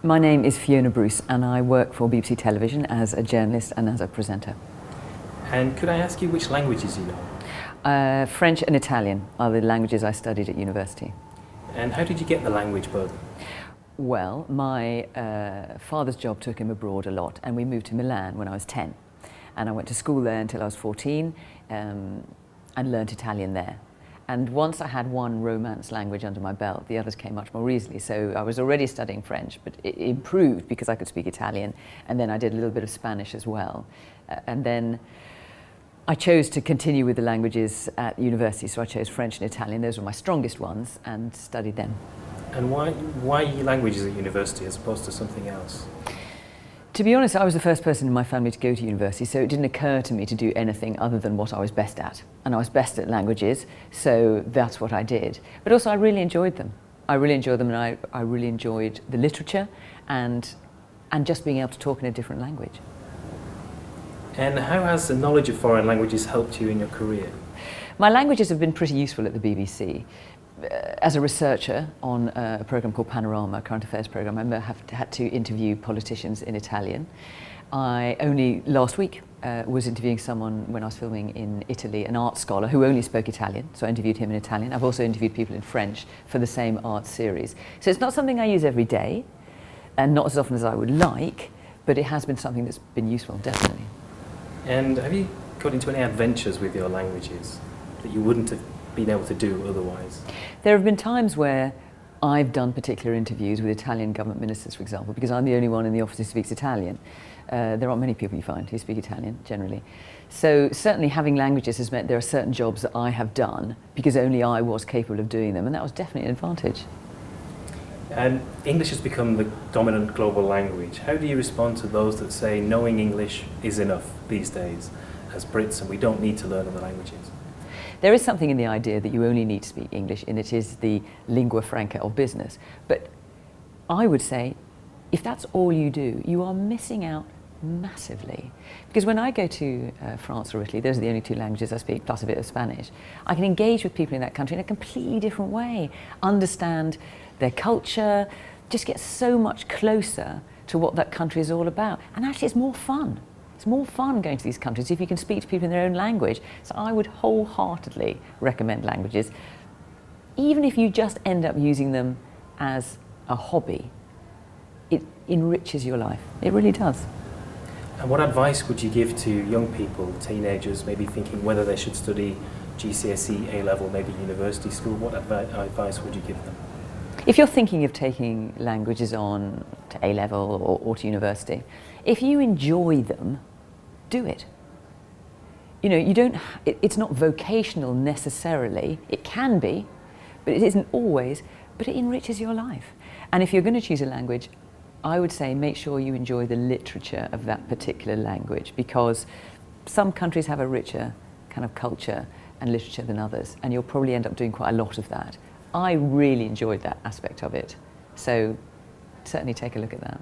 My name is Fiona Bruce and I work for BBC Television as a journalist and as a presenter. And could I ask you which languages you know? French and Italian are the languages I studied at university. And how did you get the language bug? Well, my father's job took him abroad a lot, and we moved to Milan when I was 10. And I went to school there until I was 14 and learnt Italian there. And once I had one Romance language under my belt, the others came much more easily. So I was already studying French, but it improved because I could speak Italian. And then I did a little bit of Spanish as well. And then I chose to continue with the languages at university, so I chose French and Italian. Those were my strongest ones and studied them. And why languages at university as opposed to something else? To be honest, I was the first person in my family to go to university, so it didn't occur to me to do anything other than what I was best at. And I was best at languages, so that's what I did. But also I really enjoyed them. I really enjoyed them, and I really enjoyed the literature and just being able to talk in a different language. And how has the knowledge of foreign languages helped you in your career? My languages have been pretty useful at the BBC. As a researcher on a programme called Panorama, a current affairs programme, I had to interview politicians in Italian. I only last week was interviewing someone when I was filming in Italy, an art scholar who only spoke Italian, so I interviewed him in Italian. I've also interviewed people in French for the same art series. So it's not something I use every day, and not as often as I would like, but it has been something that's been useful, definitely. And have you got into any adventures with your languages that you wouldn't have been able to do otherwise? There have been times where I've done particular interviews with Italian government ministers, for example, because I'm the only one in the office who speaks Italian. There aren't many people you find who speak Italian, generally. So certainly having languages has meant there are certain jobs that I have done because only I was capable of doing them, and that was definitely an advantage. And English has become the dominant global language. How do you respond to those that say knowing English is enough these days as Brits and we don't need to learn other languages? There is something in the idea that you only need to speak English, and it is the lingua franca of business. But I would say, if that's all you do, you are missing out massively. Because when I go to France or Italy, those are the only two languages I speak, plus a bit of Spanish. I can engage with people in that country in a completely different way, understand their culture, just get so much closer to what that country is all about. And actually it's more fun. It's more fun going to these countries if you can speak to people in their own language. So I would wholeheartedly recommend languages, even if you just end up using them as a hobby. It enriches your life. It really does. And what advice would you give to young people, teenagers, maybe thinking whether they should study GCSE, A-level, maybe university school? What advice would you give them? If you're thinking of taking languages on to A-level or to university, if you enjoy them, do it. You know, it's not vocational necessarily. It can be, but it isn't always, but it enriches your life. And if you're going to choose a language, I would say make sure you enjoy the literature of that particular language, because some countries have a richer kind of culture and literature than others, and you'll probably end up doing quite a lot of that. I really enjoyed that aspect of it, so certainly take a look at that.